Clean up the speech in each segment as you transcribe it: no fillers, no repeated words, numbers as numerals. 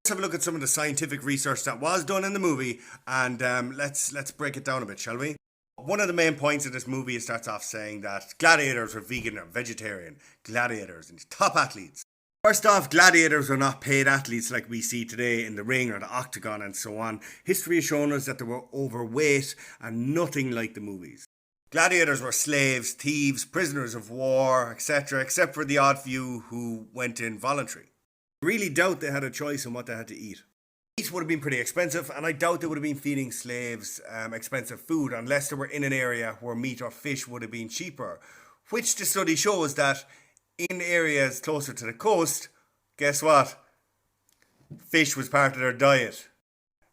Let's have a look at some of the scientific research that was done in the movie, and let's break it down a bit, shall we? One of the main points of this movie, it starts off saying that gladiators were vegan or vegetarian, gladiators and top athletes. First off, gladiators were not paid athletes like we see today in the ring or the octagon and so on. History has shown us that they were overweight and nothing like the movies. Gladiators were slaves, thieves, prisoners of war, etc., except for the odd few who went in voluntary. I really doubt they had a choice on what they had to eat. Meat would have been pretty expensive, and I doubt they would have been feeding slaves expensive food unless they were in an area where meat or fish would have been cheaper, which the study shows that in areas closer to the coast, guess what? Fish was part of their diet.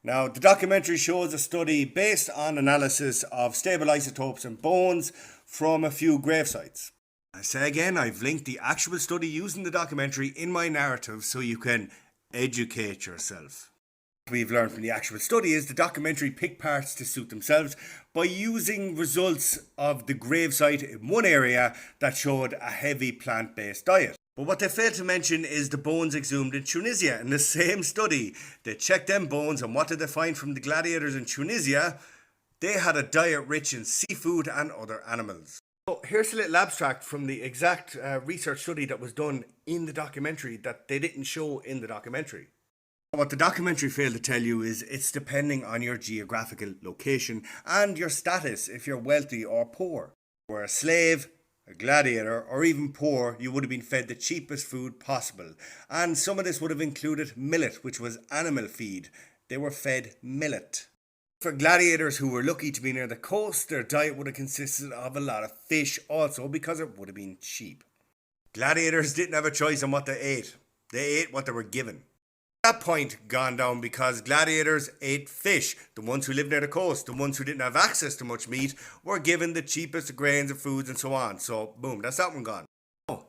Now, the documentary shows a study based on analysis of stable isotopes in bones from a few grave sites. I say again, I've linked the actual study used in the documentary in my narrative so you can educate yourself. What we've learned from the actual study is the documentary picked parts to suit themselves by using results of the gravesite in one area that showed a heavy plant-based diet. But what they failed to mention is the bones exhumed in Tunisia. In the same study, they checked them bones, and what did they find from the gladiators in Tunisia? They had a diet rich in seafood and other animals. So here's a little abstract from the exact research study that was done in the documentary that they didn't show in the documentary. What the documentary failed to tell you is it's depending on your geographical location and your status, if you're wealthy or poor. If you were a slave, a gladiator, or even poor, you would have been fed the cheapest food possible. And some of this would have included millet, which was animal feed. They were fed millet. For gladiators who were lucky to be near the coast, their diet would have consisted of a lot of fish also because it would have been cheap. Gladiators didn't have a choice on what they ate. They ate what they were given. That point gone down because gladiators ate fish. The ones who lived near the coast, the ones who didn't have access to much meat, were given the cheapest grains and foods and so on. So boom, that's that one gone.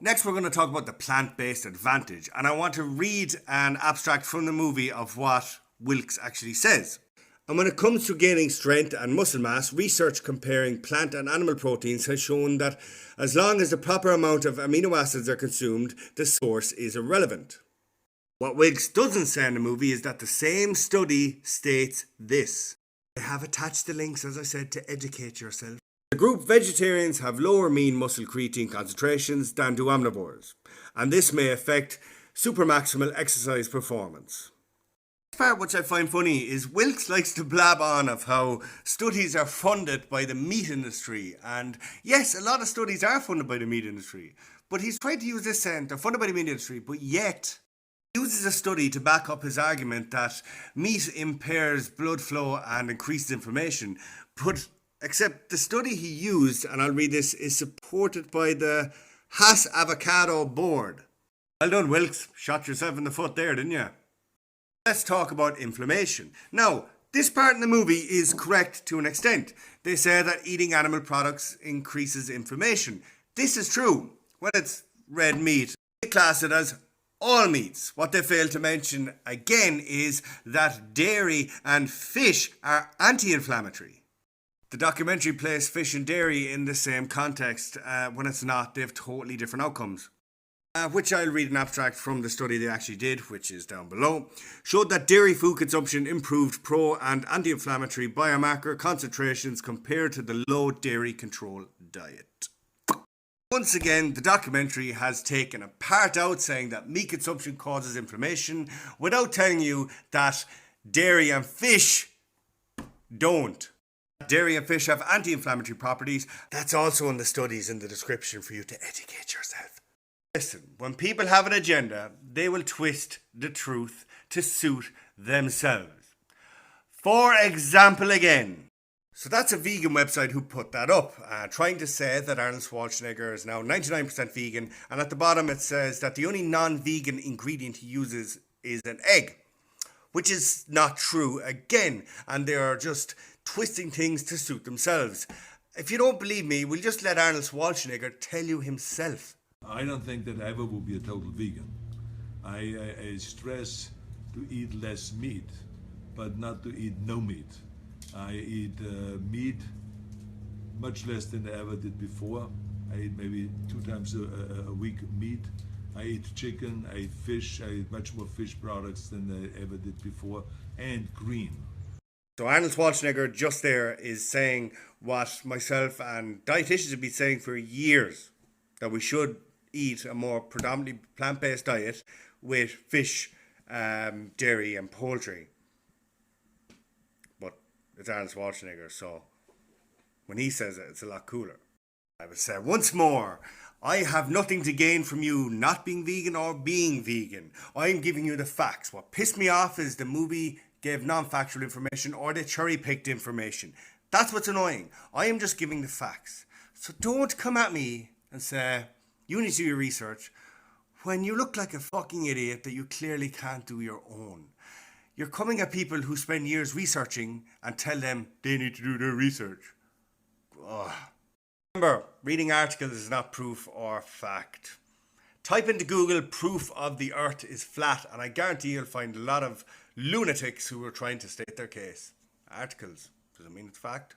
Next we're going to talk about the plant-based advantage, and I want to read an abstract from the movie of what Wilkes actually says. And when it comes to gaining strength and muscle mass, research comparing plant and animal proteins has shown that as long as the proper amount of amino acids are consumed, the source is irrelevant. What Wilkes doesn't say in the movie is that the same study states this. I have attached the links, as I said, to educate yourself. The group vegetarians have lower mean muscle creatine concentrations than do omnivores, and this may affect supermaximal exercise performance. The part which I find funny is Wilkes likes to blab on of how studies are funded by the meat industry, and yes, a lot of studies are funded by the meat industry, but he's tried to use this saying, they're funded by the meat industry, but yet he uses a study to back up his argument that meat impairs blood flow and increases inflammation. But except the study he used, and I'll read this, is supported by the Haas Avocado Board. Well done, Wilkes. Shot yourself in the foot there, didn't you? Let's talk about inflammation. Now, this part in the movie is correct to an extent. They say that eating animal products increases inflammation. This is true. When it's red meat, they class it as all meats. What they fail to mention again is that dairy and fish are anti-inflammatory. The documentary placed fish and dairy in the same context. When it's not, they have totally different outcomes. Which I'll read an abstract from the study they actually did, which is down below, showed that dairy food consumption improved pro- and anti-inflammatory biomarker concentrations compared to the low dairy control diet. Once again, the documentary has taken a part out saying that meat consumption causes inflammation without telling you that dairy and fish don't. Dairy and fish have anti-inflammatory properties. That's also in the studies in the description for you to educate yourself. Listen, when people have an agenda, they will twist the truth to suit themselves. For example again, so that's a vegan website who put that up, trying to say that Arnold Schwarzenegger is now 99% vegan, and at the bottom it says that the only non-vegan ingredient he uses is an egg, which is not true again, and they are just twisting things to suit themselves. If you don't believe me, we'll just let Arnold Schwarzenegger tell you himself. I don't think that I ever will be a total vegan. I stress to eat less meat, but not to eat no meat. I eat meat much less than I ever did before. I eat maybe 2 times a week meat, I eat chicken, I eat fish, I eat much more fish products than I ever did before, and green. So Arnold Schwarzenegger just there is saying what myself and dietitians have been saying for years, that we should eat a more predominantly plant-based diet with fish, dairy and poultry. But it's Arnold Schwarzenegger, so when he says it, it's a lot cooler. I would say once more, I have nothing to gain from you not being vegan or being vegan. I am giving you the facts. What pissed me off is the movie gave non-factual information or they cherry-picked information. That's what's annoying. I am just giving the facts. So don't come at me and say, you need to do your research, when you look like a fucking idiot that you clearly can't do your own. You're coming at people who spend years researching and tell them they need to do their research. Ugh. Remember, reading articles is not proof or fact. Type into Google proof of the earth is flat and I guarantee you'll find a lot of lunatics who are trying to state their case. Articles, doesn't mean it's fact.